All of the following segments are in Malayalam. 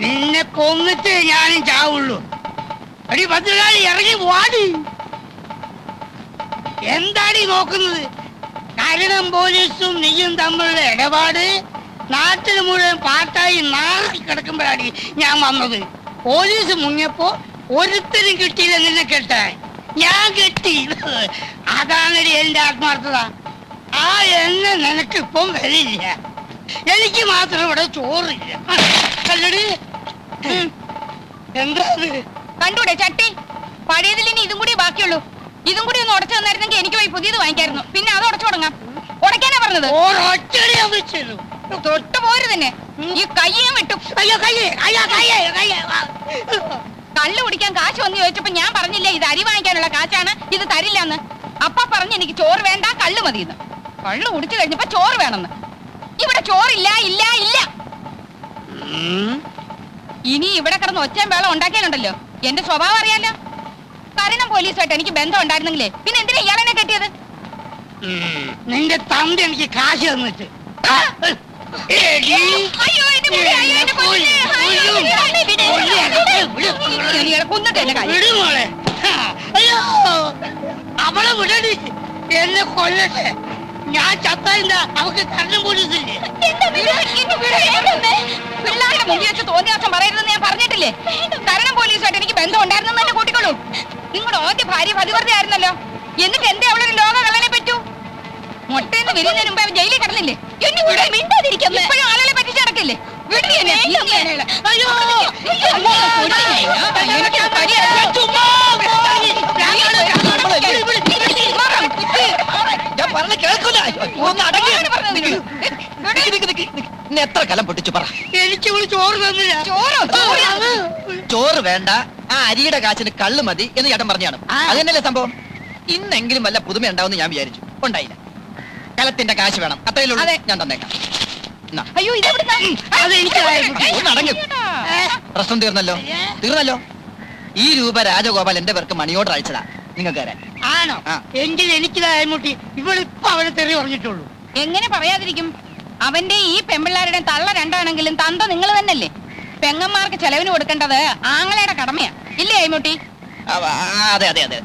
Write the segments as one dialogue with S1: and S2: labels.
S1: നിന്നെ കൊന്നിട്ട് ഞാനും ചാവുള്ളൂ. അടി ഭദ്രകാളി, ഇറങ്ങി വാടി. എന്താടി നോക്കുന്നത്? കരുണം പോലീസും നീയും തമ്മിലുള്ള ഇടപാട് നാട്ടിൽ മുഴുവൻ പാട്ടായി നാറി കിടക്കുമ്പോഴാണ് ഞാൻ വന്നത്. പോലീസ് മുങ്ങിയപ്പോ ഒരുത്തരും കിട്ടിയില്ല നിന്നെ കെട്ടാൻ. ഞാൻ കെട്ടി. അതാണ് എന്റെ ആത്മാർത്ഥത. ആ എണ്ണ നിനക്കിപ്പം വരില്ല. എനിക്ക് മാത്രം ഇവിടെ ചോറില്ല. അല്ലടി, എന്താ
S2: കണ്ടൂടെ ചട്ടി? പഴയതിൽ ഇനി ഇതും കൂടി ബാക്കിയുള്ളൂ. ഇതും കൂടി ഒന്ന് ഉടച്ചു തന്നായിരുന്നെങ്കിൽ എനിക്ക് പോയി പുതിയത് വാങ്ങിക്കായിരുന്നു. പിന്നെ അത് ഉടച്ചു തുടങ്ങാം. ഉടക്കാനാ പറഞ്ഞത്. തൊട്ട് പോരു തന്നെ. ഈ കയ്യും വിട്ടു. കള്ളു കുടിക്കാൻ കാശ് വന്ന് ചോദിച്ചപ്പോ ഞാൻ പറഞ്ഞില്ലേ ഇത് അരി വാങ്ങിക്കാനുള്ള കാശാണ്, ഇത് തരില്ലെന്ന്. അപ്പ പറഞ്ഞു എനിക്ക് ചോറ് വേണ്ട, കള്ളു മതിയെന്ന്. കള്ളു കുടിച്ചു കഴിഞ്ഞപ്പോ ചോറ് വേണമെന്ന്. ഇവിടെ ചോറില്ല, ഇല്ല, ഇല്ല. ഇനി ഇവിടെ കിടന്ന് ഒച്ചയും വേളം ഉണ്ടാക്കിയാലുണ്ടല്ലോ. എന്റെ സ്വഭാവം അറിയാലോ. കരുണം പോലീസുമായിട്ട് എനിക്ക് ബന്ധം ഉണ്ടായിരുന്നെങ്കിലേ പിന്നെ എന്തിനാ ഇയാളെന്നെ കെട്ടിയത്?
S1: നിന്റെ തന്ത എനിക്ക് കാശ് തന്നിട്ട്. അവളെ വിടടി, എന്നെ കൊല്ലട്ടെ. ഞാൻ ചത്താ അവക്ക് കരുണം പോലീസില്ലേ?
S2: പിള്ളേരുടെ മുന്നിൽ വെച്ച് തോന്നിയാസം പറയരുതെന്ന് ഞാൻ പറഞ്ഞിട്ടില്ലേ? കരുണം പോലീസുമായിട്ട് എനിക്ക് ബന്ധം ഉണ്ടായിരുന്നെന്ന് തന്നെ കൂട്ടിക്കോളൂ. നിങ്ങളുടെ ഓന്റെ ഭാര്യ പതിവ്രത ആയിരുന്നല്ലോ. എന്നിട്ട് എന്തേ അവളൊരു ലോക കളനെ പറ്റൂ? മുട്ടയെന്ന് വിരിഞ്ഞതിന് മുമ്പ് അവൻ ജയിലിൽ കിടന്നില്ലേ? ഇപ്പോഴും ആളുകളെ പറ്റിച്ച് നടക്കില്ലേ?
S3: എത്ര കലം പൊട്ടിച്ചു പറ.
S1: എനിക്ക് ചോറ് തന്നില്ല.
S3: ചോറ് വേണ്ട, ആ അരിയുടെ കാശിന് കള്ളു മതി എന്ന് ചേട്ടൻ പറഞ്ഞാണ്. അതന്നെയല്ലേ സംഭവം? ഇന്നെങ്കിലും വല്ല പുതുമ ഉണ്ടാവും ഞാൻ വിചാരിച്ചു. ഉണ്ടായില്ല. കലത്തിന്റെ കാശ് വേണം, അത്രയുള്ളൂ. ഞാൻ തന്നേക്കാം.
S2: അയ്യോ,
S3: പ്രശ്നം തീർന്നല്ലോ. തീർന്നല്ലോ. ഈ രൂപ രാജഗോപാൽ എന്റെ പേർക്ക് മണി ഓർഡർ അയച്ചതാ നിങ്ങൾക്ക് തരാൻ.
S1: ആണോ? എങ്കിൽ എനിക്കിതായ്മുട്ടി ഇവളിപ്പോ അവനെ തെറി പറഞ്ഞിട്ടുള്ളൂ.
S2: എങ്ങനെ പറയാതിരിക്കും? അവന്റെ ഈ പെമ്പിള്ളാരുടെ തള്ള രണ്ടാണെങ്കിലും തന്ത നിങ്ങൾ തന്നെയല്ലേ. പെങ്ങന്മാർക്ക് ചെലവിന് കൊടുക്കേണ്ടത് ആങ്ങളയുടെ കടമയാ, ഇല്ലേ അയ്മുട്ടി?
S3: അതെ അതെ അതെ.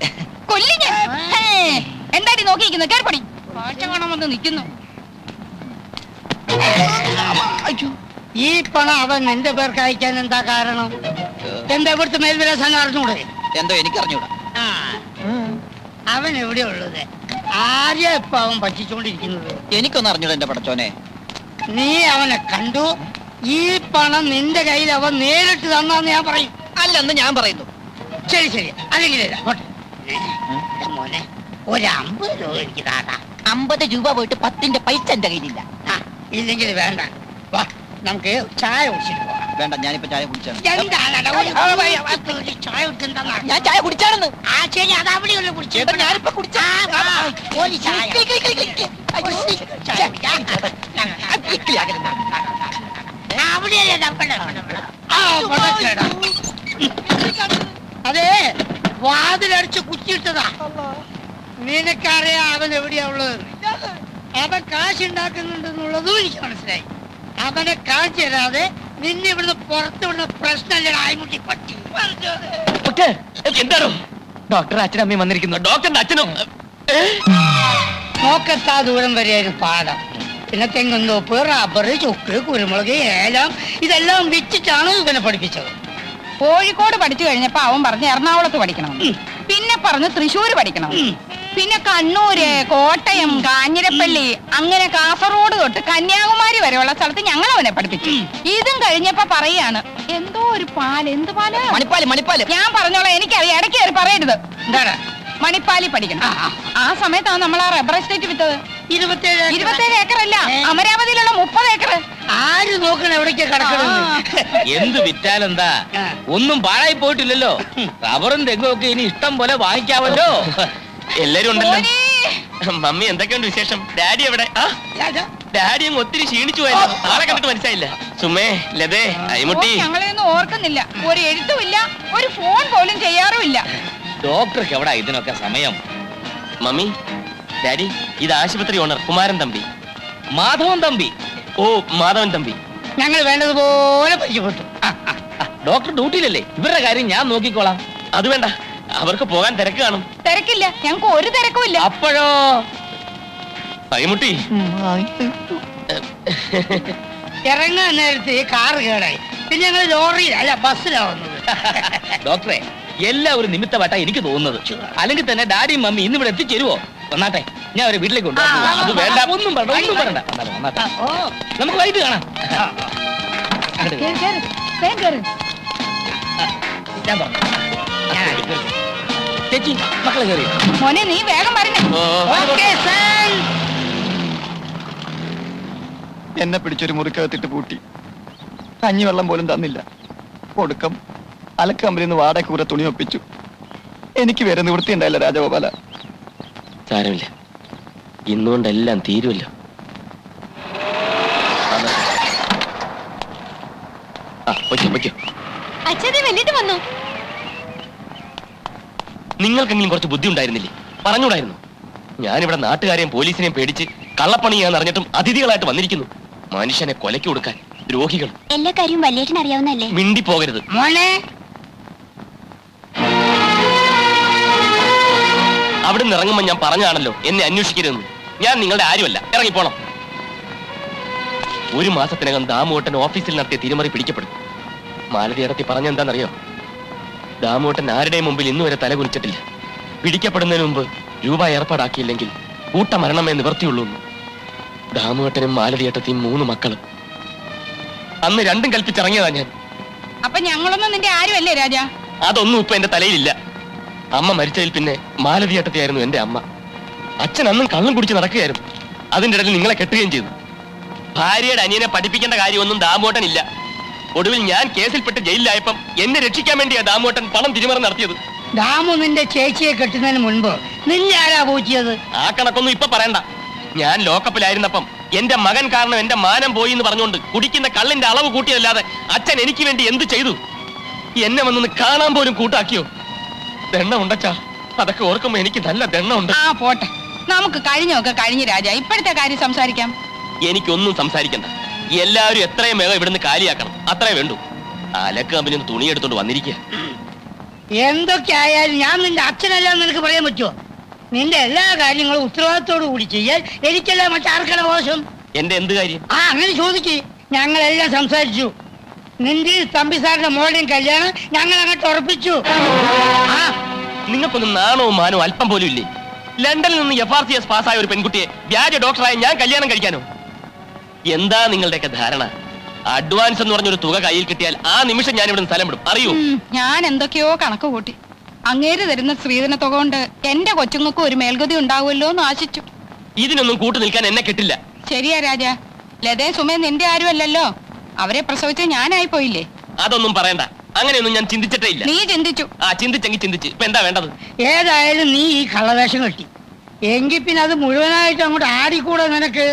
S2: കൊല്ലിഞ്ഞ എന്താടി നോക്കിയിരിക്കുന്നത്? കേൾപ്പണി കാഴ്ച കാണാൻ വന്ന് നിൽക്കുന്നു.
S1: ഈ പണം അവൻ എന്റെ പേർക്ക് അയക്കാൻ എന്താ കാരണം? എന്താ ഇവിടുത്തെ മേൽവിലാസം അറിഞ്ഞൂടെ?
S3: എന്തോ എനിക്കറിഞ്ഞൂടാ.
S1: അവൻ എവിടെയാ ഉള്ളത്? ആരെയാ ഇപ്പൊ അവൻ പറ്റിച്ചോണ്ടിരിക്കുന്നത്?
S3: എനിക്കൊന്നും അറിഞ്ഞൂടാ എന്റെ പടച്ചോനെ.
S1: നീ അവനെ കണ്ടു. ഈ പണം നിന്റെ കയ്യിൽ അവൻ നേരിട്ട് തന്നാന്ന് ഞാൻ പറയും.
S3: അല്ലെന്ന് ഞാൻ പറയുന്നു.
S1: ശരി ശരി, അല്ലെങ്കിൽ മോനെ ഒരു 50 രൂപ എനിക്ക് താടാ.
S3: 50 രൂപ പോയിട്ട് 10ന്റെ പൈസ എന്റെ കയ്യിലില്ല.
S1: ഇല്ലെങ്കിൽ വേണ്ട, വാ നമുക്ക് ചായ കുടിച്ചിട്ട് പോവാം.
S3: വേണ്ട, ഞാനിപ്പോ ചായ കുടിച്ചാണ്.
S1: ചായ കുടിക്കണ്ട.
S3: ഞാൻ ചായ കുടിച്ചാണെന്ന്.
S1: ആ ശരി, അത് അവിടെയുള്ള കുടിച്ചേട്ടാ.
S3: ഞാനിപ്പോ കുടിച്ചാ.
S1: അതെ, വാതിലടിച്ച് കുറ്റിയിട്ടതാ. നിനക്കറിയാം അവൻ എവിടെയാ ഉള്ളത്. അവൻ കാശുണ്ടാക്കുന്നുണ്ടെന്നുള്ളതും എനിക്ക് മനസ്സിലായി. അവനെ കാണിച്ചു തരാതെ നിന്നെ ഇവിടുന്ന് പുറത്തുവിടുന്ന പ്രശ്നമല്ലേ ആയിമുട്ടി പറ്റി.
S3: എന്താണോ ഡോക്ടർ അച്ഛനും അമ്മയും വന്നിരിക്കുന്നു. ഡോക്ടറിന്റെ അച്ഛനും
S1: നോക്കെത്താ ദൂരം വരെയായിരുന്നു പാടം. പിന്നെ തെങ്ങുന്തോപ്പ്, റബ്ബർ, ചുക്ക്, കുരുമുളക്, ഏലം ഇതെല്ലാം വിറ്റിട്ടാണ് ഇവനെ പഠിപ്പിച്ചത്.
S2: കോഴിക്കോട് പഠിച്ചു കഴിഞ്ഞപ്പോ അവൻ പറഞ്ഞ് എറണാകുളത്ത് പഠിക്കണം, പിന്നെ പറഞ്ഞ് തൃശ്ശൂര് പഠിക്കണം, പിന്നെ കണ്ണൂര്, കോട്ടയം, കാഞ്ഞിരപ്പള്ളി, അങ്ങനെ കാസർഗോഡ് തൊട്ട് കന്യാകുമാരി വരെയുള്ള സ്ഥലത്ത് ഞങ്ങൾ അവനെ പഠിപ്പിച്ചു. ഇതും കഴിഞ്ഞപ്പോ പറയാണ് എന്തോ ഒരു പാല്. എന്ത് പാല്?
S3: മണിപ്പാല്. മണിപ്പാല്. ഞാൻ
S2: പറഞ്ഞോളാം, എനിക്കറിയാം. ഇടയ്ക്ക് കയറി പറയരുത്.
S1: എന്താണ്?
S2: മണിപ്പാലി പഠിക്കണം. ആ സമയത്താണ് നമ്മൾ ആ റബ്ബർ എസ്റ്റേറ്റ് വിറ്റത്. 27 ഏക്കറല്ല, അമരാവതിയിലുള്ള 30 ഏക്കർ.
S1: ആര് നോക്കണം എവിടേക്ക് കിടക്കണം?
S4: എന്ത് വിറ്റാലെന്താ, ഒന്നും പാഴായി പോയിട്ടില്ലല്ലോ. റബ്ബറും തെങ്ങും ഒക്കെ ഇനി ഇഷ്ടം പോലെ വാങ്ങിക്കാമല്ലോ. എല്ലാരും ഉണ്ടല്ലോ. മമ്മി എന്തൊക്കെയുണ്ട് വിശേഷം? ഡാഡി എവിടെ? ഡാഡി അങ്ങ് ഒത്തിരി ക്ഷീണിച്ചു പോയല്ലോ. ആളെ കണ്ടിട്ട് മനസ്സിലായില്ല. സുമേ, ലതേ, അയ്മുട്ടി
S2: ഞങ്ങളെയൊന്നും ഓർക്കുന്നില്ല. ഒരു എഴുത്തുമില്ല, ഒരു ഫോൺ പോലും ചെയ്യാറുമില്ല.
S4: ഡോക്ടർക്ക് എവിടാ ഇതിനൊക്കെ സമയം? മമ്മി, ഡാഡി, ഇത് ആശുപത്രി ഓണർ കുമാരൻ തമ്പി. മാധവൻ തമ്പി. ഓ, മാധവൻ തമ്പി.
S1: ഞങ്ങൾ വേണ്ടതുപോലെ പരിചയപ്പെട്ടു.
S4: ഡോക്ടർ ഡ്യൂട്ടിയിലല്ലേ, ഇവരുടെ കാര്യം ഞാൻ നോക്കിക്കോളാം. അത് വേണ്ട, അവർക്ക് പോകാൻ തിരക്ക് കാണും.
S2: തിരക്കില്ല, ഞങ്ങൾക്ക് ഒരു തിരക്കുമില്ല.
S4: അപ്പോഴോ കൈമുട്ടി
S1: ഇറങ്ങാൻ നേരത്തെ കാറ് കേടായി, പിന്നെ ഞങ്ങൾ ലോറിയിൽ അല്ല ബസ്സിലാവുന്നത്.
S4: ഡോക്ടറെ, എല്ലാം ഒരു നിമിത്തമായിട്ടാ എനിക്ക് തോന്നുന്നത്. അല്ലെങ്കിൽ തന്നെ ഡാഡിയും മമ്മി ഇന്ന് ഇവിടെ എത്തിച്ചേരുവോ? വന്നാട്ടെ, ഞാൻ അവരെ വീട്ടിലേക്ക് കൊണ്ടുപോകാം. അത് വേണ്ട, ഒന്നും പറയണ്ട, ഒന്നും പറയണ്ട. വന്നാട്ടെ, നമുക്ക് വൈകിട്ട് കാണാം.
S2: കേറ്, കേറ്, വേഗം കേറ്.
S4: ഞാൻ പറഞ്ഞു ചേച്ചി, മക്കളെ കയറി.
S2: മോനെ നീ വേഗം വരണേ.
S1: Okay, sir.
S3: എന്നെ പിടിച്ചൊരു മുറിക്കകത്തിട്ട് പൂട്ടി. കഞ്ഞിവെള്ളം പോലും തന്നില്ല. ഒടുക്കം അലക്കമ്പരിൽ നിന്ന് വാടക കൂടെ തുണി ഒപ്പിച്ചു. എനിക്ക് വേറെ നിവൃത്തി ഉണ്ടായില്ല രാജഗോപാല.
S4: സാരമില്ല, ഇന്നുകൊണ്ടെല്ലാം തീരുമല്ലോ. നിങ്ങൾക്കെങ്കിലും കുറച്ച് ബുദ്ധി ഉണ്ടായിരുന്നില്ലേ? പറഞ്ഞൂടായിരുന്നു? ഞാനിവിടെ നാട്ടുകാരെയും പോലീസിനെയും പേടിച്ച് കള്ളപ്പണി ചെയ്യാന്ന് അറിഞ്ഞിട്ടും അതിഥികളായിട്ട് വന്നിരിക്കുന്നു. മനുഷ്യനെ കൊലയ്ക്ക് കൊടുക്കാൻ ദ്രോഹികൾ.
S5: എല്ലാ കാര്യവും വല്യേട്ടൻ അറിയാവുന്നല്ലേ?
S4: മിണ്ടി പോകരുത്.
S1: മോനെ,
S4: അവിടുന്ന് ഇറങ്ങുമ്പോൾ ഞാൻ പറഞ്ഞാണല്ലോ എന്നെ അന്വേഷിക്കരുതെന്ന്. ഞാൻ നിങ്ങളുടെ ആരുമല്ല, ഇറങ്ങിപ്പോണം. ഒരു മാസത്തിനകം ദാമുവേട്ടൻ ഓഫീസിൽ നടത്തിയ തിരിമറി പിടിക്കപ്പെടും. മാലതി ഇടത്തി പറഞ്ഞെന്താണെന്നറിയോ? ദാമുവേട്ടൻ ആരുടെയും മുമ്പിൽ ഇന്നുവരെ തല കുനിച്ചിട്ടില്ല. പിടിക്കപ്പെടുന്നതിന് മുമ്പ് രൂപ ഏർപ്പാടാക്കിയില്ലെങ്കിൽ കൂട്ട മരണമേ നിവർത്തിയുള്ളൂ. ദാമുവേട്ടനും മാലതിയേട്ടത്തെയും 3 മക്കളും. അന്ന് രണ്ടും കൽപ്പിച്ചിറങ്ങിയതാ ഞാൻ.
S2: അപ്പൊ ഞങ്ങളൊന്നും നിന്റെ ആരുമല്ലേ രാജാ?
S4: അതൊന്നും ഇപ്പൊ എന്റെ തലയിലില്ല. അമ്മ മരിച്ചതിൽ പിന്നെ മാലതിയേട്ടത്തെയായിരുന്നു എന്റെ അമ്മ. അച്ഛൻ അന്നും കള്ളം കുടിച്ച് നടക്കുകയായിരുന്നു. അതിന്റെ ഇടയിൽ നിങ്ങളെ കെട്ടുകയും ചെയ്തു. ഭാര്യയുടെ അനിയനെ പഠിപ്പിക്കേണ്ട കാര്യമൊന്നും ദാമുവേട്ടൻ ഇല്ല. ഒടുവിൽ ഞാൻ കേസിൽപ്പെട്ട് ജയിലിലായപ്പം എന്നെ രക്ഷിക്കാൻ വേണ്ടിയാ ദാമുവേട്ടൻ പണം തിരിമറി നടത്തിയത്.
S1: ദാമു നിന്റെ ചേച്ചിയെ കെട്ടുന്നതിന് മുൻപ് നിന്നെ ആരാ പൂച്ചിയത്?
S4: ആ കണക്കൊന്നും ഇപ്പൊ പറയണ്ട. ഞാൻ ലോക്കപ്പിലായിരുന്നപ്പം എന്റെ മകൻ കാരണം എന്റെ മാനം പോയി എന്ന് പറഞ്ഞുകൊണ്ട് കുടിക്കുന്ന കള്ളിന്റെ അളവ് കൂട്ടിയതല്ലാതെ അച്ഛൻ എനിക്ക് വേണ്ടി എന്ത് ചെയ്തു? എന്നെ വന്നൊന്ന് കാണാൻ പോലും കൂട്ടാക്കിയോ? ദണ്ണ ഉണ്ടച്ചാ, അതൊക്കെ ഓർക്കുമ്പോ എനിക്ക് നല്ല ദണ്ണ ഉണ്ട്.
S2: ആ പോട്ടെ, നമുക്ക് കഴിഞ്ഞൊക്കെ കഴിഞ്ഞ് രാജാ. ഇപ്പോഴത്തെ കാര്യം സംസാരിക്കാം.
S4: എനിക്കൊന്നും സംസാരിക്കണ്ട. എല്ലാവരും എത്രയും വേഗം ഇവിടുന്ന് കാലിയാക്കണം, അത്രേ വേണ്ടു. അലക്ക് കമ്പനി തുണി എടുത്തോണ്ട് വന്നിരിക്കുക.
S1: എന്തൊക്കെ ആയാലും ഞാൻ നിന്റെ അച്ഛനല്ല നിനക്ക് പറയാൻ പറ്റുമോ? നിന്റെ എല്ലാ കാര്യങ്ങളും ഉത്തരവാദിത്തോടു കൂടി ചെയ്യാൻ എനിക്കല്ല മറ്റാർക്കല്ല മോശം.
S4: എന്റെ എന്ത് കാര്യം?
S1: അങ്ങനെ ചോദിക്ക്. ഞങ്ങളെല്ലാം സംസാരിച്ചു. നിന്റെ തമ്പി സാറിന്റെ മോളുടെയും കല്യാണം ഞങ്ങൾ അങ്ങോട്ട് ഉറപ്പിച്ചു.
S4: നിങ്ങൾക്കൊന്നും നാണവും മാനവും അല്പം പോലും ഇല്ലേ? ലണ്ടനിൽ നിന്ന് FRCS പാസ്സായ ഒരു പെൺകുട്ടിയെ വ്യാജ ഡോക്ടറായ ഞാൻ കല്യാണം കഴിക്കാനോ? എന്താ നിങ്ങളുടെയൊക്കെ ധാരണ? അഡ്വാൻസ് എന്ന് പറഞ്ഞൊരു തുക കയ്യിൽ കിട്ടിയാൽ ആ നിമിഷം ഞാൻ ഇവിടെ സ്ഥലം വിടും, അറിയൂ?
S2: ഞാൻ എന്തൊക്കെയോ കണക്ക് കൂട്ടി. അങ്ങേര് തരുന്ന സ്ത്രീധന തുക കൊണ്ട് എന്റെ കൊച്ചുങ്ങൾക്ക് ഒരു മേൽഗതി ഉണ്ടാവുമല്ലോ എന്ന് ആശിച്ചു.
S4: ഇതിനൊന്നും കൂട്ടു നിൽക്കാൻ എന്നെ കിട്ടില്ല.
S2: ശരിയാ രാജാ, ലതേ സുമേ നിന്റെ ആരും അല്ലല്ലോ. അവരെ പ്രസവിച്ച ഞാനായി പോയില്ലേ?
S4: അതൊന്നും പറയണ്ട, അങ്ങനെയൊന്നും ഞാൻ ചിന്തിച്ചിട്ടേ ഇല്ല.
S2: നീ ചിന്തിച്ചു.
S4: ചിന്തിച്ചെങ്കിൽ ചിന്തിച്ച്. ഇപ്പൊ എന്താ വേണ്ടത്?
S1: ഏതായാലും നീ ഈ കള്ളവേഷം കെട്ടി എങ്കിൽ പിന്നെ അത് മുഴുവനായിട്ട് അങ്ങോട്ട് ആടിക്കൂടെ നിനക്ക്?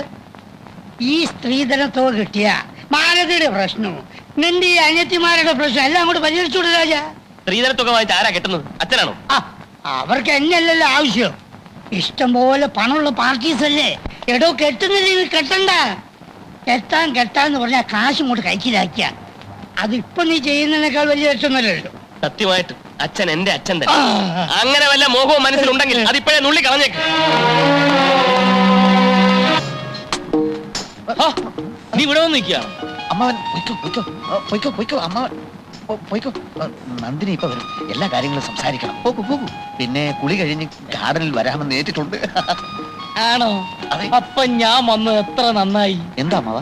S1: ഈ സ്ത്രീധനത്തുക കിട്ടിയ മാലതിയുടെ പ്രശ്നവും നിന്റെ ഈ അനിയത്തിമാരുടെ പ്രശ്നം എല്ലാം അങ്ങോട്ട് പരിഹരിച്ചൂടെ രാജാ?
S4: സ്ത്രീധനത്തുക വാങ്ങിച്ച് ആരാ കെട്ടുന്നത്? അച്ഛനാണോ?
S1: അവർക്ക് എന്നല്ലല്ലോ ആവശ്യം. ഇഷ്ടം പോലെ പണമുള്ള പാർട്ടീസ് അല്ലേ. എടോ കെട്ടുന്നില്ലെങ്കിൽ കെട്ടണ്ട. കെട്ടാന്ന് പറഞ്ഞാൽ കാശ് ഇങ്ങോട്ട് കൈക്കിലാക്കിയ അതിപ്പോ നീ ചെയ്യുന്നതിനേക്കാൾ വലിയ രക്ഷമൊന്നുമല്ലല്ലോ.
S4: സത്യമായിട്ട് അച്ഛൻ എന്റെ അച്ഛൻ തന്നെ. അങ്ങനെ വല്ല മോഹവും മനസ്സിലുണ്ടെങ്കിൽ അതിപ്പോഴേ നുള്ളി കളഞ്ഞേക്ക്. നീ ഇവിടെ വന്ന് നിൽക്കുകയാണ്.
S3: അമ്മാവൻ പൊയ്ക്കോ അമ്മാവൻ പൊയ്ക്കോ. നന്ദിനി ഇപ്പൊ വരും, എല്ലാ കാര്യങ്ങളും സംസാരിക്കണം. പോകൂ. പിന്നെ കുളി കഴിഞ്ഞ് ഗാർഡനിൽ വരാമെന്ന് ഏറ്റിട്ടുണ്ട്.
S4: ആണോ? അപ്പൊ ഞാൻ വന്ന് എത്ര നന്നായി.
S3: എന്താ അമ്മാവ?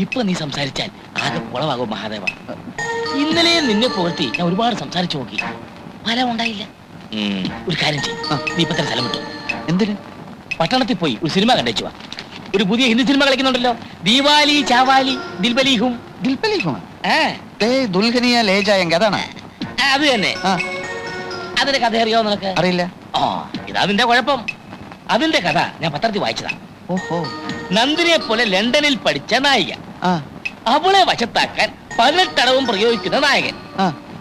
S4: ഇപ്പൊ നീ സംസാരിച്ചാൽ ആകെ കുളവാകും മഹാദേവ. ഇന്നലെ നിന്നെ പുകഴ്ത്തി ഞാൻ ഒരുപാട് സംസാരിച്ചു നോക്കി, ഫലം ഉണ്ടായില്ല. ഒരു കാര്യം ചെയ്യും, നീ ഇപ്പൊ സ്ഥലം വിട്ടു.
S3: എന്തിന്?
S4: പട്ടണത്തിൽ പോയി ഒരു സിനിമ കണ്ടേച്ചു വാ. ഒരു പുതിയ ഹിന്ദി സിനിമ കളിക്കുന്നുണ്ടല്ലോ, ദീവാലി ചാവാലി ദിൽബലിഹും.
S3: ദുൽഹനിയ ലേ ജായേംഗെ അതാണ്.
S4: അത് തന്നെ. അതിന്റെ കഥ അറിയോ നിനക്ക്?
S3: അറിയില്ല.
S4: ഇതാ നിന്റെ കുഴപ്പം. അതിന്റെ കഥ ഞാൻ പത്രത്തിൽ വായിച്ചതാ.
S3: ഓഹോ.
S4: നന്ദിനെ പോലെ ലണ്ടനിൽ പഠിച്ച നായിക, അവളെ വശത്താക്കാൻ 18 അടവും പ്രയോഗിക്കുന്ന നായകൻ.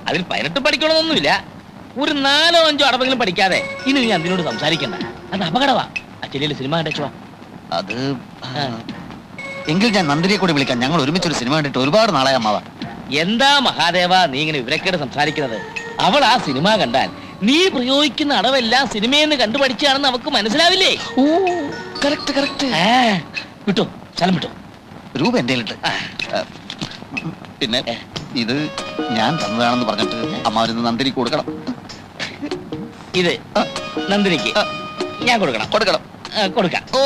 S4: അതിൽ 18 പഠിക്കണമെന്നൊന്നുമില്ല. ഒരു 4-5 അടവെങ്കിലും പഠിക്കാതെ ഇനി നീ അതിനോട് സംസാരിക്കണ്ട. അത് അപകടമാ. അച്ഛനിൽ സിനിമ കണ്ടേച്ചുവാ.
S3: അത് എങ്കിൽ ഞാൻ നന്ദിനിയെ കൂടി വിളിക്കാം. ഞങ്ങൾ ഒരുമിച്ചൊരു സിനിമ കണ്ടിട്ട് ഒരുപാട് നാളായി അമ്മാവ.
S4: എന്താ മഹാദേവ നീ ഇങ്ങനെ വിവരക്കേട് സംസാരിക്കുന്നത്? അവൾ ആ സിനിമ കണ്ടാൽ നീ പ്രയോഗിക്കുന്ന അടവെല്ലാം സിനിമയെന്ന് കണ്ടുപഠിച്ചാണെന്ന് അവക്ക് മനസ്സിലാവില്ലേ?
S3: Correct correct.
S4: വിട്ടോ, സ്ഥലം വിട്ടോ.
S3: രൂപ എന്റെ പിന്നെ ഇത് ഞാൻ തന്നതാണെന്ന് പറഞ്ഞിട്ട് അമ്മാവരിന്ന് നന്ദിനിക്ക് കൊടുക്കണം.
S4: ഇത് നന്ദിനിക്ക് ഞാൻ കൊടുക്കണം.
S3: കൊടുക്കണം.
S4: കൊടുക്കാം.
S3: ഓ